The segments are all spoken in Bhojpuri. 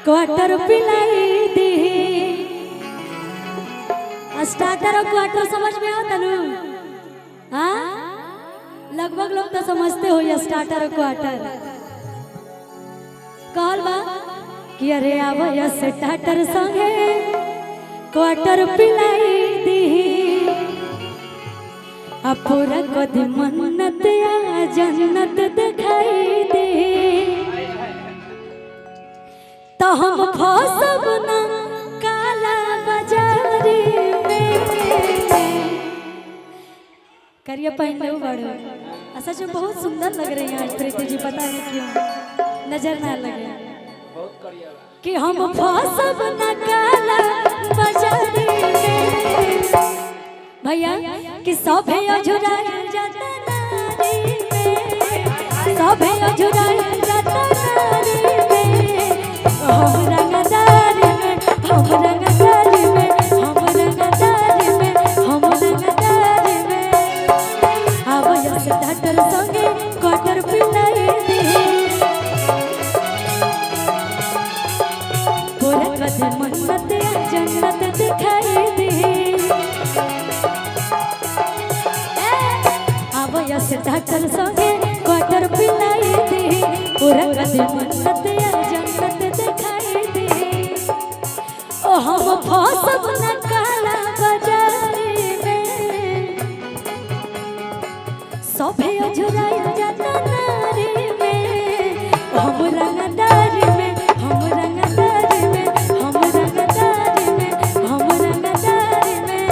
क्वार्टर पिलाई दी। स्टार्टर और क्वार्टर समझ में आता ना? हाँ, लगभग लोग तो समझते हो ये स्टार्टर और क्वार्टर। कहल बा कि अरे आवो या स्टार्टर संगे क्वार्टर पिलाई दी। पूरा कदी मन्नत या जन्नत दिखाई दे। तो हम फसब ना काला बाजारी में। करिए पहन लो बड़ो। सच में बहुत सुंदर लग रही हैं आज प्रीति जी, पता नहीं क्यों नजर ना लगे कि हम फसब ना काला बाजारी में। भैया कि सभे अझुराई जाता नारी में, सभे अझुराई जाता नारी में। हम रंगदार में, हम रंगदार में, हम रंगदार में, हम रंगदार में। आवो या स्टार्टर संगे क्वार्टर पिलाई दी। पूरा कदे मन्नत जन्नत दिखाई दी। स्टार्टर संगे क्वार्टर पिलाई दी। पूरा कदे मन्नत जन्नत दिखाई दी। ओ हम फसब ना काला बाजारी में, सभे अझुराई जाता नारी में। हम रंगदार में, हम रंगदार में, हम रंगदार में, हम रंगदार में।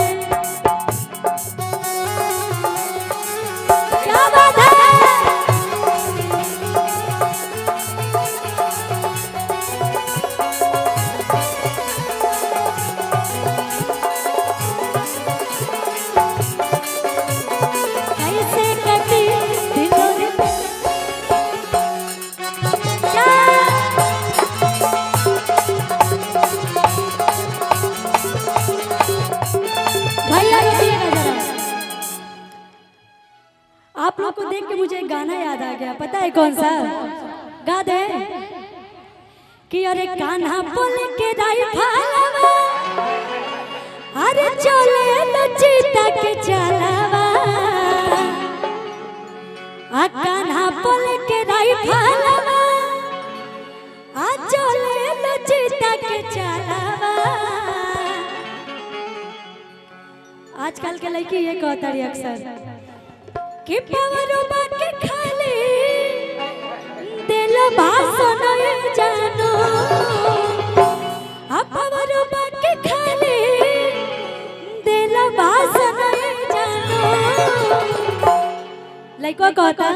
क्या बात है? कैसे कटी दिनों भैया रुकिएगा जरा। आप लोग को देख के मुझे एक गाना याद आ गया, पता है कौन सा? गा दे कि अरे कान्हा बोल के राइफलवा, अरे चले लो चीता के चलावा। आ कान्हा बोल के राइफलवा, आ चले लो चीता के चलावा। आजकल के लड़की ये कहता है अक्सर कि पवरों के खाली दिल भाषण जानो। अब पवरों के खाली दिल भाषण जानो। लड़का कहता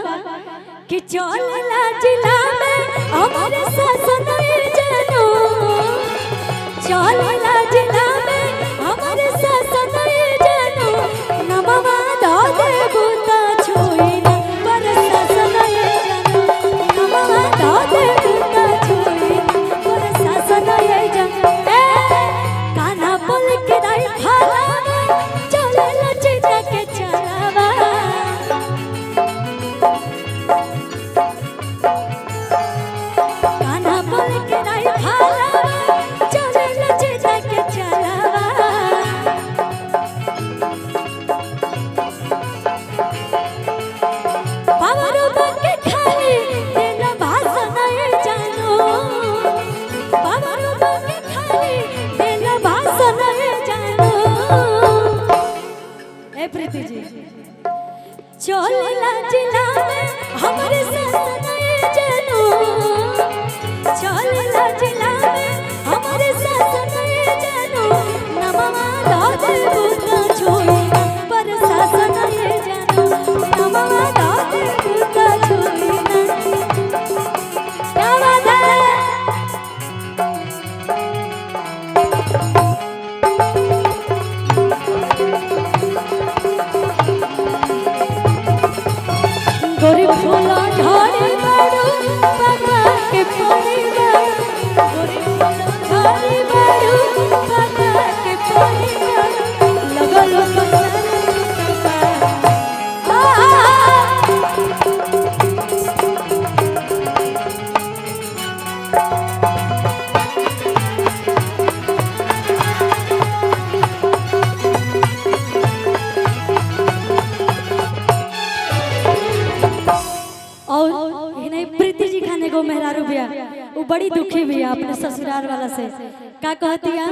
कि चलला जिला में हमारे शासन जानो। चलला जिला में हमारे शासन जानो। नमवा दो देबू ता छोई ना पर शासन जानो। नमवा दो देबू ता छोई ना पर शासन जानो। कान्हा बोल के राइफलवा, चलेला चीता के चलावा। कान्हा बोल के राइफलवा, चलेला चीता एगो मेहरारू बिया वो बड़ी दुखी बिया अपने ससुराल वाला से का कहतिया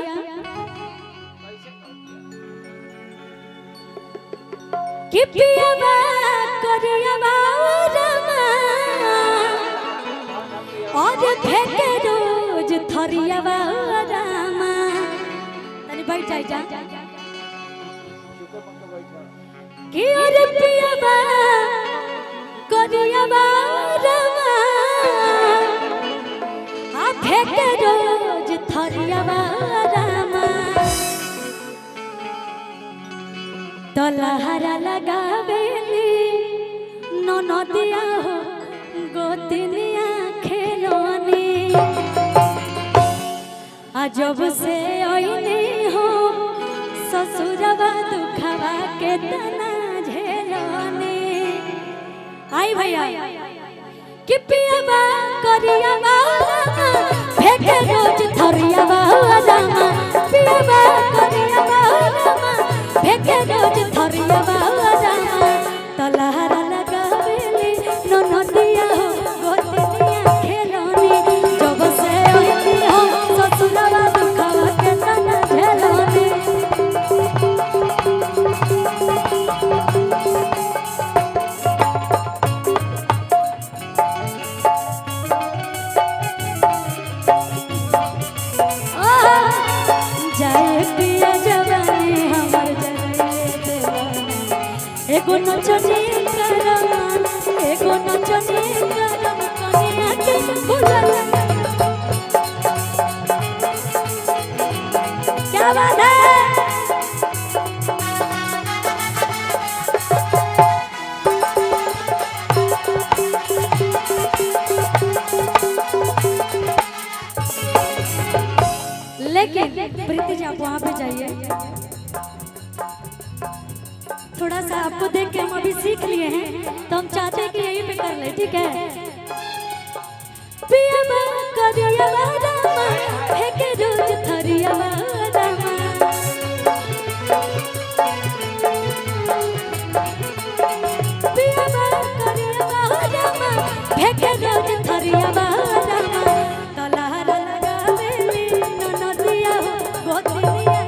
कि पियावा करियावा रमा और फेंके रोज थरियावा रमा तनी बैठ जाई जा कि और पियावा करियावा रमा आ फेंके रोज थरियावा रमा तलहरा लगावेली ननदिया हो गोतिनिया खेलोनी अजब से ओइनी हो ससुरवा दुखवा के तना झेलोनी आई भैया कि पियावा करियावा फेंके रोज थरियावा रामा पियावा करियावा रामा फेंके रोज थरियावा रामा तलहरा लगावेली ननदिया हो गोतिनिया खेलोनी जब से ओइनी हो ससुरवा दुखवा के तना झेलोनी एगो नचनी करम एगो नचनी करम कनिया के भुलल क्या बात है लेकिन प्रीति जी आप वहां पे जाइए थोड़ा सा आपको देख के हम अभी सीख लिए हैं तो हम चाहते हैं कि यहीं पे कर ले ठीक है पियावा करियावा रामा फेंके रोज थरियावा रामा पियावा करियावा रामा फेंके रोज थरियावा रामा तलहरा लगावेली ननदिया हो गोतिनिया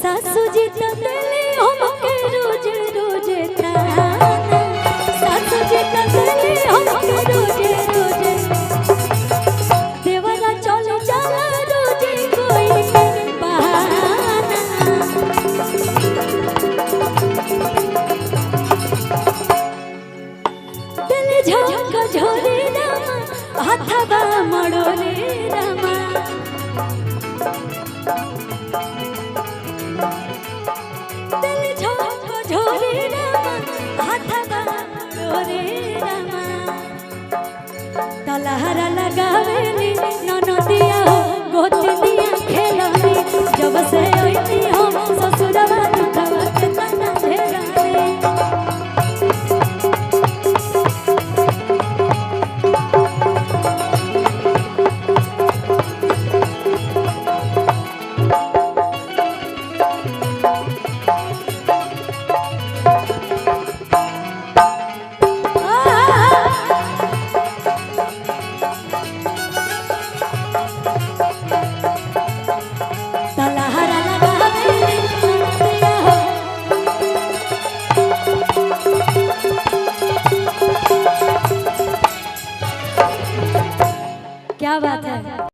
सासू जी तो दिली हमके रोज रोज ताना सासू जी तो दिली हमके रोज रोज देवरा चले जाला रोज कोई बहाना दिल झोंक झोरी रामा हाथवा मड़ोले रामा तलहरा लगावेली ननदिया हो गोतिनिया खेलोनी जब से ओइनी हो ससुरवा दुखवा के तना झेलोनी क्या बात है।